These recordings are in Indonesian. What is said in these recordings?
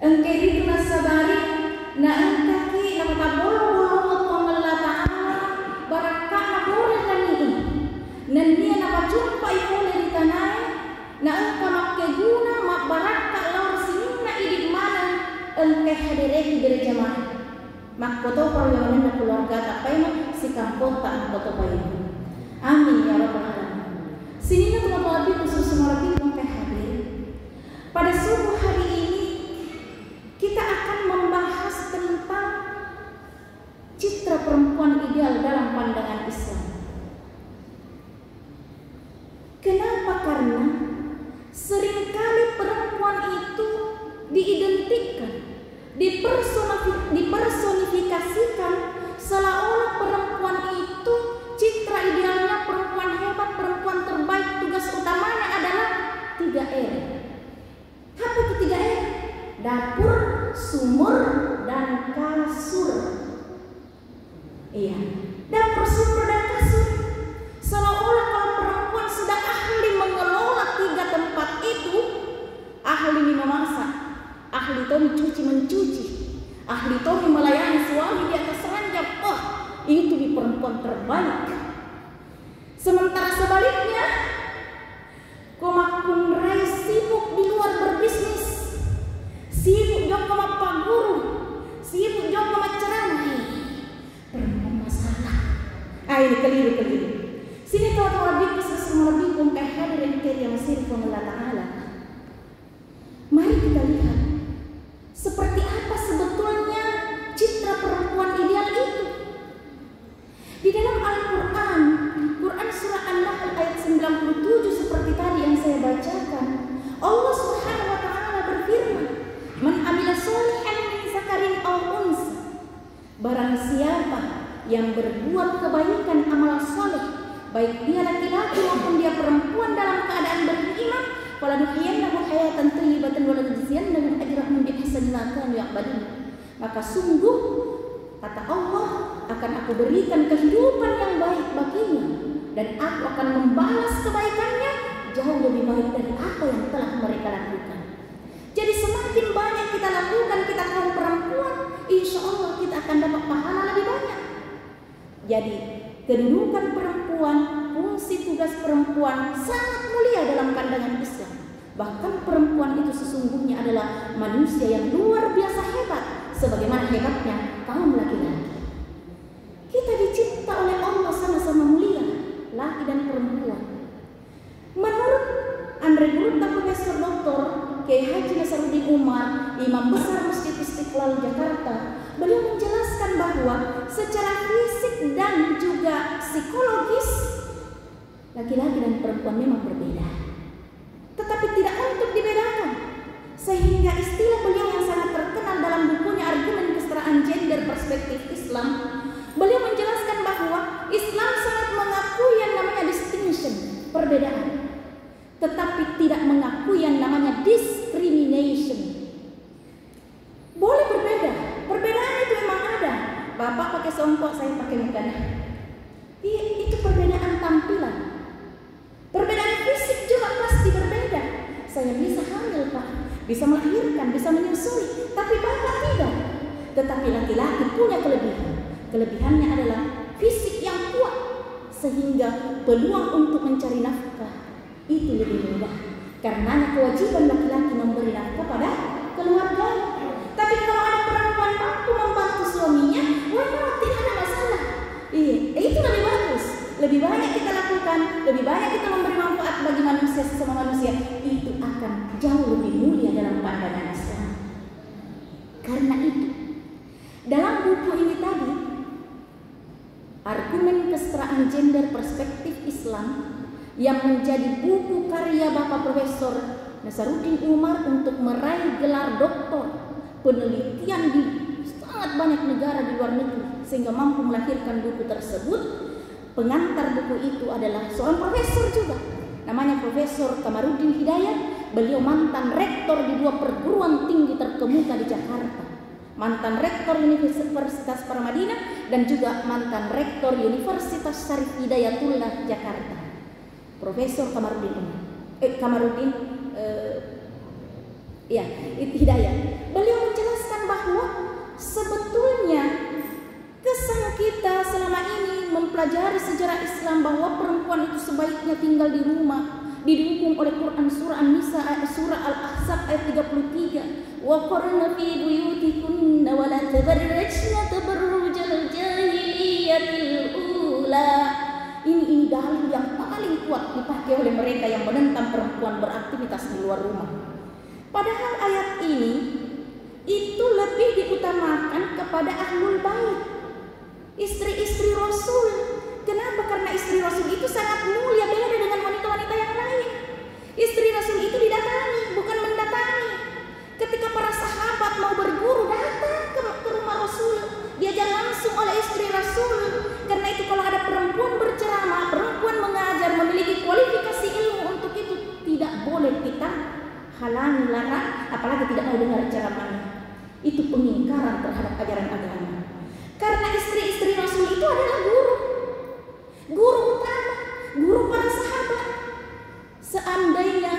Engke itu nasabari na engkaki na matabolo-bolo ko Allah Ta'ala baraka na bore kani nan dia na pajumpa ikone di tanai na engka makeguna mak baraka laur sinina idik mana engke hadireki gereja mana mak foto perlawanan keluarga tapai mak si kampung tak foto bayi. Amin ya rabbal alamin. Sinina telah lebih khusus semua lebih engke hadir. Pada subuh hari ini kita akan membahas tentang citra perempuan ideal dalam pandangan Islam. Kenapa? Karena seringkali perempuan itu diidentikan, dipersonifikasikan seolah-olah perempuan itu citra idealnya perempuan hebat, perempuan terbaik, tugas utamanya adalah 3R. Apa itu 3R? Dapur, sumur, dan kasur. Iya, dapur, sumur, dan kasur. Seolah-olah kalau perempuan sudah ahli mengelola 3 tempat itu, ahli memasak, ahli Tommy mencuci, ahli Tommy melayani suami di atas ranjang. Oh, itu di perempuan terbaik. Sementara sebaliknya, komakun Rai sibuk di luar berbisnis, sibuk joko pak guru, sibuk joko ceramah. Perempuan masalah. Ini keliru. Sini tahu lebih kesesuaian lebih untuk hadirin yang sirkum Allah Ta'ala. Mari kita lihat seperti apa sebetulnya citra perempuan ideal itu. Di dalam Al-Quran, Quran surah An-Nahl ayat 97 seperti tadi yang saya bacakan, Allah Subhanahu wa Ta'ala berfirman, "Man amila sholihan min zakarin aw unsa." Barang siapa yang berbuat kebaikan amal soleh, baik dia laki-laki maupun dia perempuan dalam keadaan beriman, falanuhyiyannahu hayatan thayyibatan wa lanajziyannahum ajrahum bi ahsani ma kanu ya'malun. Maka sungguh kata Allah, akan aku berikan kehidupan yang baik baginya dan aku akan membalas kebaikannya jauh lebih baik dari apa yang telah mereka lakukan. Jadi semakin banyak kita lakukan, kita kaum perempuan, insya Allah kita akan dapat pahala lebih banyak. Jadi kedudukan perempuan, fungsi tugas perempuan sangat mulia dalam pandangan Islam. Bahkan perempuan itu sesungguhnya adalah manusia yang luar biasa hebat, sebagaimana hebatnya kaum laki-laki. Kita dicipta oleh Allah sama-sama mulia, laki dan perempuan. Menurut Andre Gurutta Profesor Dr. Kiai Haji Nasaruddin Umar, Imam Besar Masjid Istiqlal Jakarta, beliau menjelaskan bahwa secara fisik dan juga psikologis laki-laki dan perempuan memang berbeda, tetapi tidak untuk dibedakan. Sehingga istilah beliau yang sangat terkenal dalam bukunya Argumen Kesetaraan Gender Perspektif Islam, beliau menjelaskan bahwa Islam sangat mengakui yang namanya distinction, perbedaan, tetapi tidak mengakui yang namanya discrimination. Boleh berbeda, perbedaan itu memang ada. Bapak pakai songkok, saya pakai mukena. Itu perbedaan tampilan. Perbedaan fisik juga pasti berbeda. Saya bisa hamil, Pak, bisa melahirkan, bisa menyusui, tapi Bapak tidak. Tetapi laki-laki punya kelebihan. Kelebihannya adalah fisik yang kuat, sehingga peluang untuk mencari nafkah itu lebih mudah. Karena kewajiban laki-laki memberi nafkah pada keluarga. Tapi kalau ada perempuan mampu membantu suaminya, wah, tidak ada masalah. Itu lebih bagus. Lebih banyak kita lakukan, lebih banyak kita memberi manfaat bagi manusia, sesama manusia, itu akan jauh lebih mulia dalam pandangan Islam. Karena itu, dalam buku ini tadi, Argumen Kesetaraan Gender Perspektif Islam, yang menjadi buku karya Bapak Profesor Nasaruddin Umar untuk meraih gelar doktor penelitian di sangat banyak negara di luar negeri sehingga mampu melahirkan buku tersebut. Pengantar buku itu adalah seorang profesor juga, namanya Profesor Kamarudin Hidayat. Beliau mantan rektor di 2 perguruan tinggi terkemuka di Jakarta, mantan rektor Universitas Paramadina dan juga mantan rektor Universitas Syarif Hidayatullah Jakarta, Profesor Kamarudin Hidayat. Beliau pelajari sejarah Islam bahwa perempuan itu sebaiknya tinggal di rumah, didukung oleh Quran surah An-Nisa surah Al-Ahzab ayat 33. Wa qarna fi buyutikunna wa la tabarrajna tabarrujal jahiliyatil ula. Ini dalil yang paling kuat dipakai oleh mereka yang menentang perempuan beraktivitas di luar rumah. Padahal ayat ini itu lebih diutamakan kepada ahlul bait, istri-istri Rasul. Kenapa? Karena istri Rasul itu sangat mulia, beda dengan wanita-wanita yang lain. Istri Rasul itu didatangi, bukan mendatangi. Ketika para sahabat mau berguru, datang ke rumah Rasul, diajar langsung oleh istri Rasul. Karena itu kalau ada perempuan berceramah, perempuan mengajar, memiliki kualifikasi ilmu untuk itu, tidak boleh kita halangi, larang, apalagi tidak mau dengar ceramahnya. Itu pengingkaran terhadap ajaran agama. Karena istri-istri Rasul itu adalah guru utama, guru para sahabat. Seandainya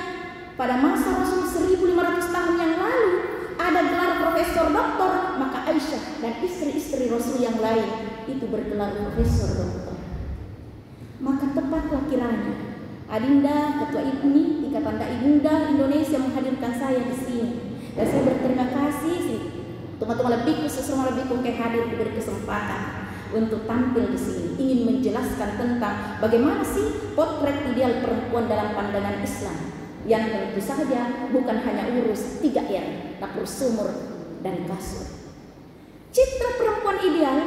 pada masa Rasul 1500 tahun yang lalu ada gelar profesor doktor, maka Aisyah dan istri-istri Rasul yang lain itu bergelar profesor doktor. Maka tepatlah kiranya Adinda, Ketua IPMI, Ikatan Dai Muda Indonesia menghadirkan saya di sini. Dan saya berterima kasih sih teman-teman lebih khusus lebih ke hadir diberi kesempatan untuk tampil di sini, ingin menjelaskan tentang bagaimana sih potret ideal perempuan dalam pandangan Islam, yang tentu saja bukan hanya urus 3R, dapur, sumur, dan kasur. Citra perempuan ideal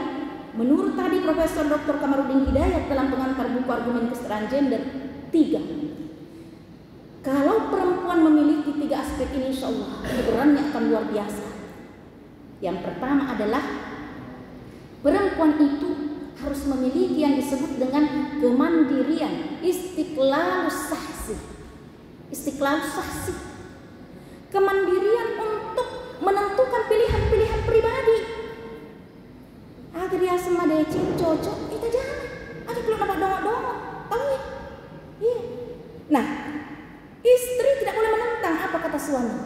menurut tadi Profesor Dr. Kamarudin Hidayat dalam pengantar buku Argumen Kesetaraan Gender 3. Kalau perempuan memiliki 3 aspek ini, insya Allah perannya akan luar biasa. Yang pertama adalah perempuan itu harus memiliki yang disebut dengan kemandirian, istiqlalus sahsi. Istiqlalus sahsi, kemandirian untuk menentukan pilihan-pilihan pribadi. Agar dia sama decing cocok, kita jangan. Ada kalau dapat dongok-dongok, tahu ya? Iya. Nah, istri tidak boleh menentang apa kata suami.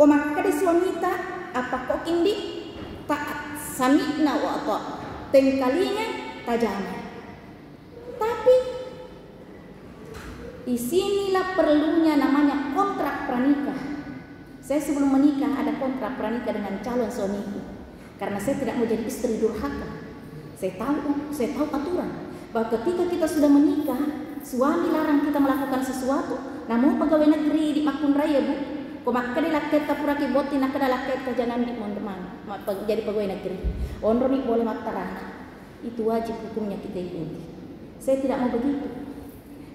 Kau maka di suami tak apa kok kindi taat sami'na wa atha, tengkalinya tajamah. Tapi disinilah perlunya namanya kontrak pranikah. Saya sebelum menikah ada kontrak pranikah dengan calon suamiku, karena saya tidak mau jadi istri durhaka. Saya tahu aturan bahwa ketika kita sudah menikah, suami larang kita melakukan sesuatu. Namun pegawai negeri di Makun Raya bu, komak kade laket tapuraki boti nak kada laket kajanan di teman-teman jadi pegawai negeri. Onroni boleh matarana. Itu wajib hukumnya kita ikuti. Saya tidak mau begitu.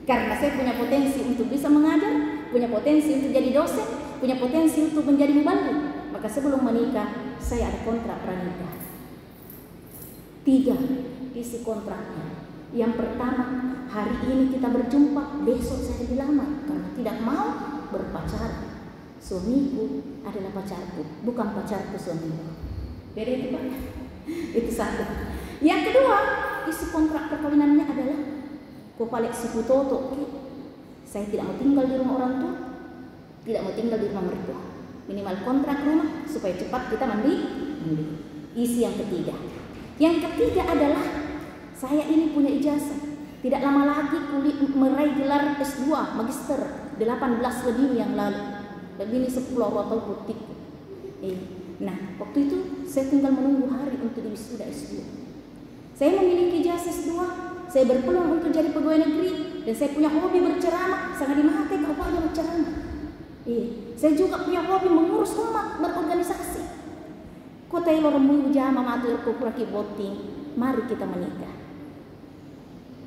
Karena saya punya potensi untuk bisa mengajar, punya potensi untuk jadi dosen, punya potensi untuk menjadi mubaligh. Maka sebelum menikah, saya ada kontrak pranikah. 3, isi kontraknya. Yang pertama, hari ini kita berjumpa, besok saya dilamar karena tidak mau berpacaran. Suamiku adalah pacarku, bukan pacarku suamiku. Beda itu Pak. Itu satu. Yang kedua, isi kontrak perkawinannya adalah kopalek suku toto. Saya tidak mau tinggal di rumah orang tua, tidak mau tinggal di rumah mertua. Minimal kontrak rumah supaya cepat kita mandi. Isi yang ketiga. Yang ketiga adalah saya ini punya ijazah. Tidak lama lagi meraih gelar S2 Magister 18 lebih yang lalu. Lebih ini 10 atau butik. Nah, waktu itu saya tinggal menunggu hari untuk diwisuda S2. Saya memiliki ijazah S2, saya berpeluang untuk jadi pegawai negeri, dan saya punya hobi berceramah, sangat dimakai kalau aja berceramah. Saya juga punya hobi mengurus umat, berorganisasi. Kota yang orang jama matur kuraki voting, mari kita menikah.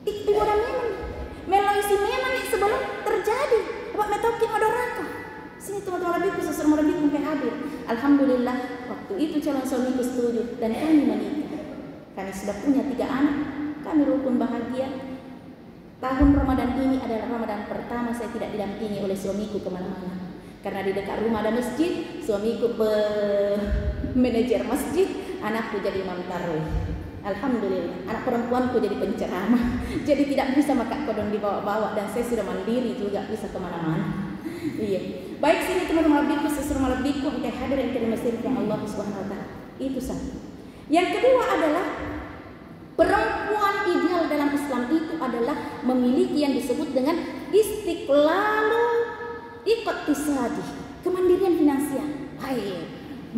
Ibu dan melalui si memang sebelum terjadi, buat metoki madoraka. Sini teman-teman lebih khusus lebih mungkin hadir. Alhamdulillah waktu itu calon suamiku setuju dan kami menikah. Kami sudah punya 3 anak, kami rukun bahagia. Tahun Ramadan ini adalah Ramadan pertama saya tidak didampingi oleh suamiku kemana-mana. Karena di dekat rumah ada masjid, suamiku manajer masjid, anakku jadi imam tarawih. Alhamdulillah, anak perempuanku jadi penceramah. Jadi tidak bisa makan kodon dibawa-bawa, dan saya sudah mandiri juga bisa kemana-mana. Iya. Baik sini teman-teman lebihku, sesuruh lebihku, kita hadir yang masjid yang Allah Subhanahu Wa Taala. Itu satu. Yang kedua adalah perempuan ideal dalam memiliki yang disebut dengan istiqlalu iqtisadi, kemandirian finansial.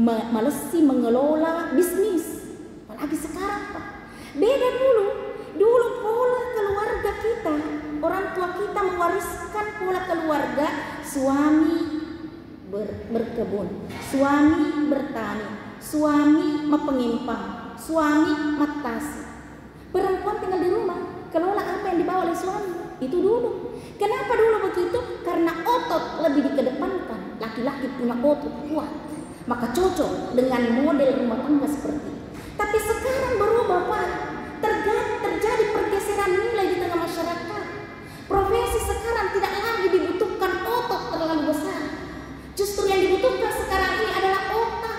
Malesi mengelola bisnis. Apalagi sekarang, Pak. Beda dulu. Dulu pola keluarga kita, orang tua kita mewariskan pola keluarga, suami berkebun, suami bertani, suami pengimpang, suami matasi. Perempuan tinggal di rumah, kelola apa yang dibawa oleh suami. Itu dulu. Kenapa dulu begitu? Karena otot lebih dikedepankan. Laki-laki punya otot kuat, maka cocok dengan model rumah tangga seperti itu. Tapi sekarang berubah, Pak. Terjadi pergeseran nilai di tengah masyarakat. Profesi sekarang tidak lagi dibutuhkan otot terlalu besar. Justru yang dibutuhkan sekarang ini adalah otak.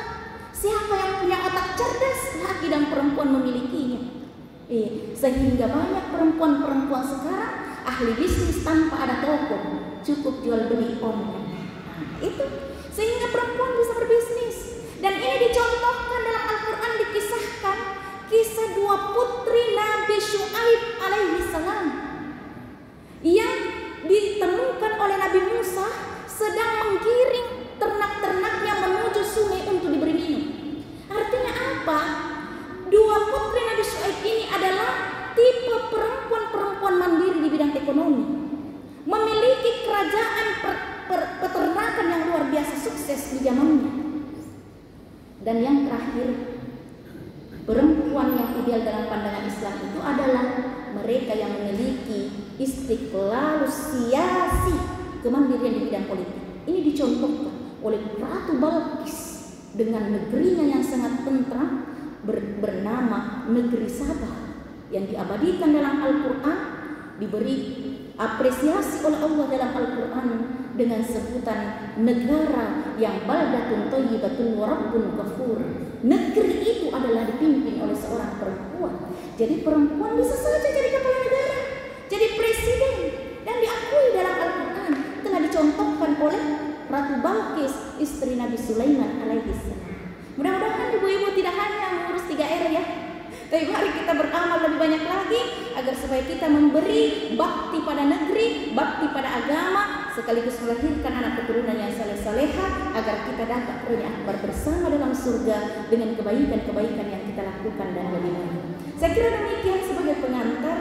Siapa yang punya otak cerdas, laki dan perempuan memilikinya. Sehingga banyak perempuan-perempuan sekarang ahli bisnis tanpa ada toko, cukup jual beli online. Itu sehingga perempuan bisa berbisnis. Dan ini dicontohkan dalam Al-Quran, dikisahkan kisah dua putri Nabi Syuaib alaihi salam yang ditemukan oleh Nabi Musa sedang menggiring ternak-ternaknya menuju sungai untuk diberi minum. Artinya apa? Dua putri Nabi Syuaib ini adalah tipe perempuan-perempuan mandiri di bidang ekonomi, memiliki kerajaan peternakan yang luar biasa sukses di zamannya. Dan yang terakhir, perempuan yang ideal dalam pandangan Islam itu adalah mereka yang memiliki istiqlal siasi, kemandirian di bidang politik. Ini dicontohkan oleh Ratu Balqis dengan negerinya yang sangat tentram bernama negeri Sabah, yang diabadikan dalam Al-Quran, diberi apresiasi oleh Allah dalam Al-Quran dengan sebutan negara yang baldatun thayyibatun wa rabbun ghafur. Negeri itu adalah dipimpin oleh seorang perempuan. Jadi perempuan bisa saja jadi kepala negara, jadi presiden, dan diakui dalam Al-Quran. Telah dicontohkan oleh Ratu Balqis, istri Nabi Sulaiman alaihi salam. Mudah-mudahan ibu-ibu tidak hanya mengurus 3R ya, tapi mari kita beramal lebih banyak lagi agar supaya kita memberi bakti pada negeri, bakti pada agama, sekaligus melahirkan anak keturunan yang saleh-saleha agar kita dapat punya akbar bersama dalam surga dengan kebaikan-kebaikan yang kita lakukan dan lebih banyak. Saya kira demikian sebagai pengantar.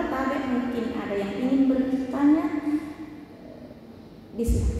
Mungkin ada yang ingin bertanya, disilakan.